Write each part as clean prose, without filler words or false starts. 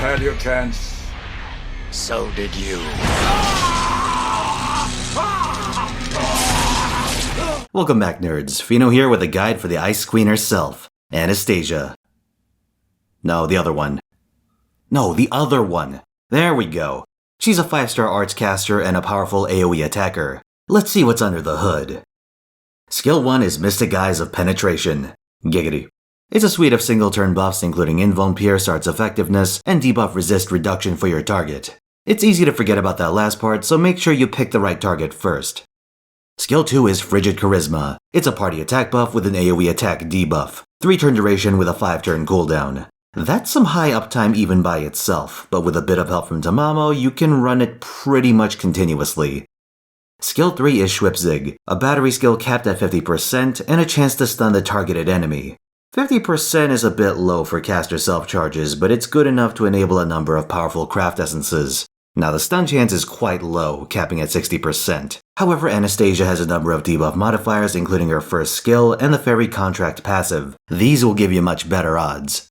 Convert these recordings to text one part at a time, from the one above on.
had your chance. So did you. Welcome back, nerds. Fino here with a guide for the Ice Queen herself, Anastasia. No, the other one. There we go. She's a 5-star arts caster and a powerful AoE attacker. Let's see what's under the hood. Skill 1 is Mystic Eyes of Penetration. Giggity. It's a suite of single-turn buffs including Invuln Pierce, Art's Effectiveness, and debuff Resist Reduction for your target. It's easy to forget about that last part, so make sure you pick the right target first. Skill 2 is Frigid Charisma. It's a party attack buff with an AoE attack debuff. 3-turn duration with a 5-turn cooldown. That's some high uptime even by itself, but with a bit of help from Tamamo, you can run it pretty much continuously. Skill 3 is Schwipzig, a battery skill capped at 50% and a chance to stun the targeted enemy. 50% is a bit low for caster self-charges, but it's good enough to enable a number of powerful craft essences. Now the stun chance is quite low, capping at 60%. However, Anastasia has a number of debuff modifiers including her first skill and the Fairy Contract passive. These will give you much better odds.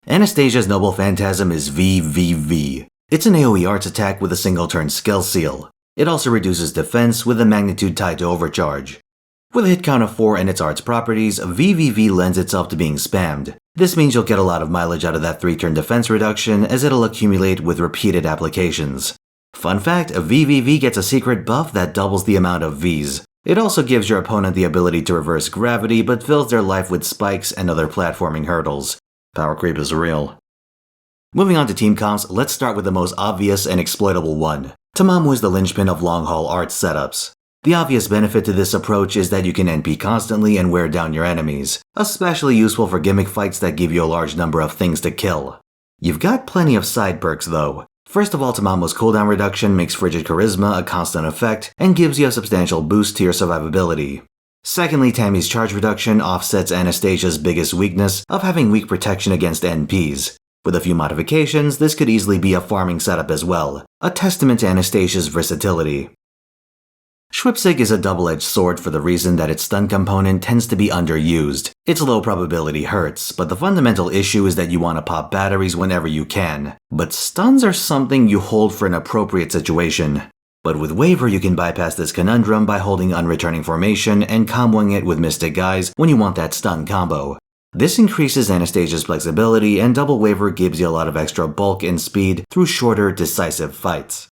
Anastasia's Noble Phantasm is VVV. It's an AoE arts attack with a single-turn skill seal. It also reduces defense with a magnitude tied to overcharge. With a hit count of 4 and its arts properties, VVV lends itself to being spammed. This means you'll get a lot of mileage out of that 3-turn defense reduction as it'll accumulate with repeated applications. Fun fact, VVV gets a secret buff that doubles the amount of Vs. It also gives your opponent the ability to reverse gravity but fills their life with spikes and other platforming hurdles. Power creep is real. Moving on to team comps, let's start with the most obvious and exploitable one. Tamamo is the linchpin of long-haul arts setups. The obvious benefit to this approach is that you can NP constantly and wear down your enemies, especially useful for gimmick fights that give you a large number of things to kill. You've got plenty of side perks though. First of all, Tamamo's cooldown reduction makes Frigid Charisma a constant effect and gives you a substantial boost to your survivability. Secondly, Tammy's charge reduction offsets Anastasia's biggest weakness of having weak protection against NPs. With a few modifications, this could easily be a farming setup as well, a testament to Anastasia's versatility. Schwipzig is a double-edged sword for the reason that its stun component tends to be underused. Its low probability hurts, but the fundamental issue is that you want to pop batteries whenever you can. But stuns are something you hold for an appropriate situation. But with Waver you can bypass this conundrum by holding unreturning formation and comboing it with Mystic Eyes when you want that stun combo. This increases Anastasia's flexibility and double Waver gives you a lot of extra bulk and speed through shorter, decisive fights.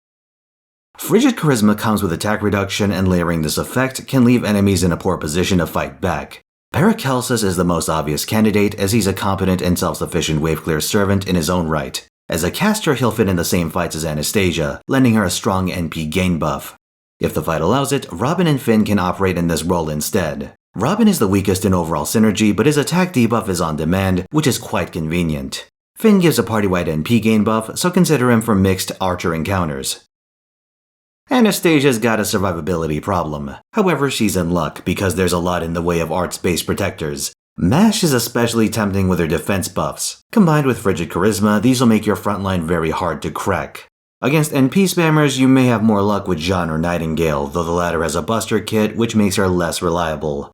Frigid Charisma comes with attack reduction and layering this effect can leave enemies in a poor position to fight back. Paracelsus is the most obvious candidate as he's a competent and self-sufficient wave clear servant in his own right. As a caster, he'll fit in the same fights as Anastasia, lending her a strong NP gain buff. If the fight allows it, Robin and Finn can operate in this role instead. Robin is the weakest in overall synergy, but his attack debuff is on demand, which is quite convenient. Finn gives a party-wide NP gain buff, so consider him for mixed archer encounters. Anastasia's got a survivability problem. However, she's in luck because there's a lot in the way of arts-based protectors. Mash is especially tempting with her defense buffs. Combined with Frigid Charisma, these will make your frontline very hard to crack. Against NP spammers, you may have more luck with Jeanne or Nightingale, though the latter has a buster kit which makes her less reliable.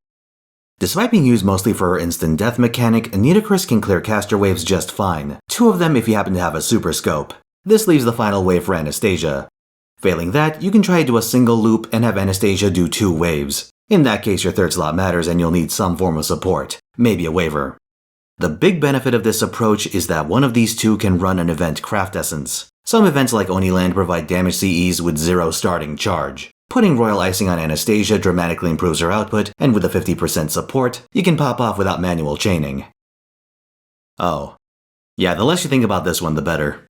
Despite being used mostly for her instant death mechanic, Nitocris can clear caster waves just fine, 2 of them if you happen to have a super scope. This leaves the final wave for Anastasia. Failing that, you can try to do a single loop and have Anastasia do 2 waves. In that case, your third slot matters and you'll need some form of support, maybe a Waver. The big benefit of this approach is that one of these 2 can run an event craft essence. Some events like Oniland provide damage CEs with 0 starting charge. Putting Royal Icing on Anastasia dramatically improves her output, and with a 50% support, you can pop off without manual chaining. Oh. Yeah, the less you think about this one, the better.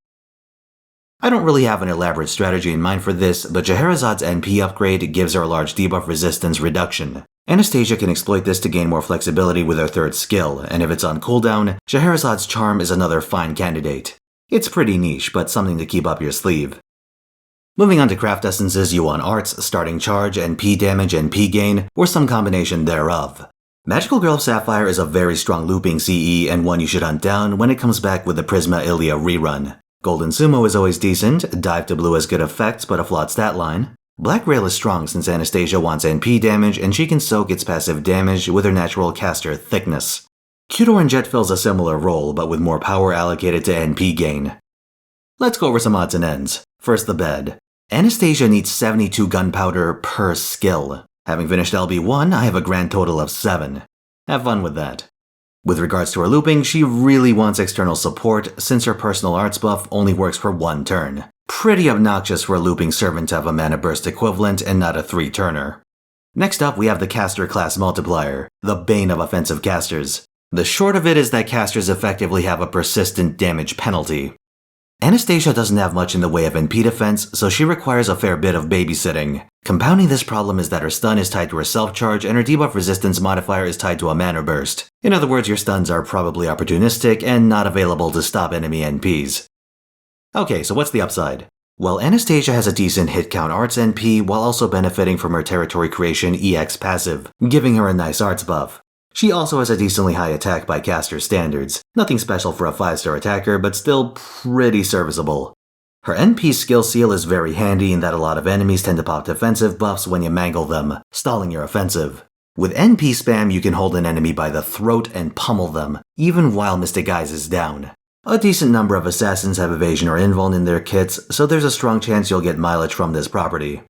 I don't really have an elaborate strategy in mind for this, but Scheherazad's NP upgrade gives her a large debuff resistance reduction. Anastasia can exploit this to gain more flexibility with her third skill, and if it's on cooldown, Scheherazad's Charm is another fine candidate. It's pretty niche, but something to keep up your sleeve. Moving on to craft essences, you want Arts, Starting Charge, NP Damage, NP Gain, or some combination thereof. Magical Girl of Sapphire is a very strong looping CE and one you should hunt down when it comes back with the Prisma Ilia rerun. Golden Sumo is always decent, Dive to Blue has good effects but a flawed stat line. Black Rail is strong since Anastasia wants NP damage and she can soak its passive damage with her natural caster Thickness. Cute Orange Jet fills a similar role but with more power allocated to NP gain. Let's go over some odds and ends. First, the bed. Anastasia needs 72 gunpowder per skill. Having finished LB1, I have a grand total of 7. Have fun with that. With regards to her looping, she really wants external support since her personal arts buff only works for 1 turn. Pretty obnoxious for a looping servant to have a mana burst equivalent and not a 3-turner. Next up, we have the caster class multiplier, the bane of offensive casters. The short of it is that casters effectively have a persistent damage penalty. Anastasia doesn't have much in the way of NP defense, so she requires a fair bit of babysitting. Compounding this problem is that her stun is tied to her self-charge and her debuff resistance modifier is tied to a mana burst. In other words, your stuns are probably opportunistic and not available to stop enemy NPs. Okay, so what's the upside? Well, Anastasia has a decent hit count arts NP while also benefiting from her territory creation EX passive, giving her a nice arts buff. She also has a decently high attack by caster standards. Nothing special for a 5-star attacker, but still pretty serviceable. Her NP skill seal is very handy in that a lot of enemies tend to pop defensive buffs when you mangle them, stalling your offensive. With NP spam, you can hold an enemy by the throat and pummel them, even while Mystic Eyes is down. A decent number of assassins have evasion or invuln in their kits, so there's a strong chance you'll get mileage from this property.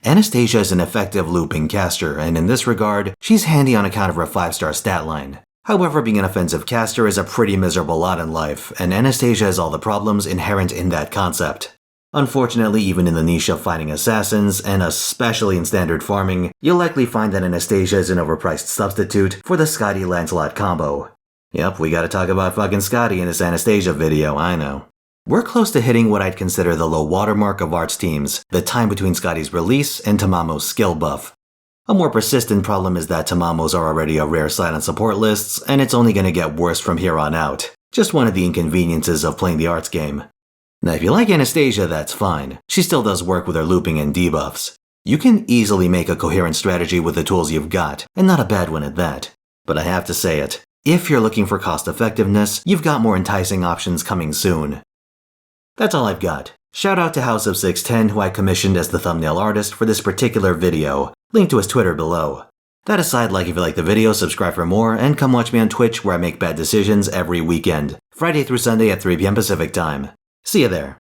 Anastasia is an effective looping caster, and in this regard, she's handy on account of her 5-star stat line. However, being an offensive caster is a pretty miserable lot in life, and Anastasia has all the problems inherent in that concept. Unfortunately, even in the niche of fighting assassins, and especially in standard farming, you'll likely find that Anastasia is an overpriced substitute for the Scotty Lancelot combo. Yep, we gotta talk about fucking Scotty in this Anastasia video, I know. We're close to hitting what I'd consider the low watermark of arts teams, the time between Scotty's release and Tamamo's skill buff. A more persistent problem is that Tamamos are already a rare sight on support lists, and it's only gonna get worse from here on out. Just one of the inconveniences of playing the arts game. Now if you like Anastasia, that's fine. She still does work with her looping and debuffs. You can easily make a coherent strategy with the tools you've got, and not a bad one at that. But I have to say it, if you're looking for cost effectiveness, you've got more enticing options coming soon. That's all I've got. Shout out to House of 610 who I commissioned as the thumbnail artist for this particular video. Link to his Twitter below. That aside, like if you like the video, subscribe for more, and come watch me on Twitch where I make bad decisions every weekend, Friday through Sunday at 3 PM Pacific time. See you there.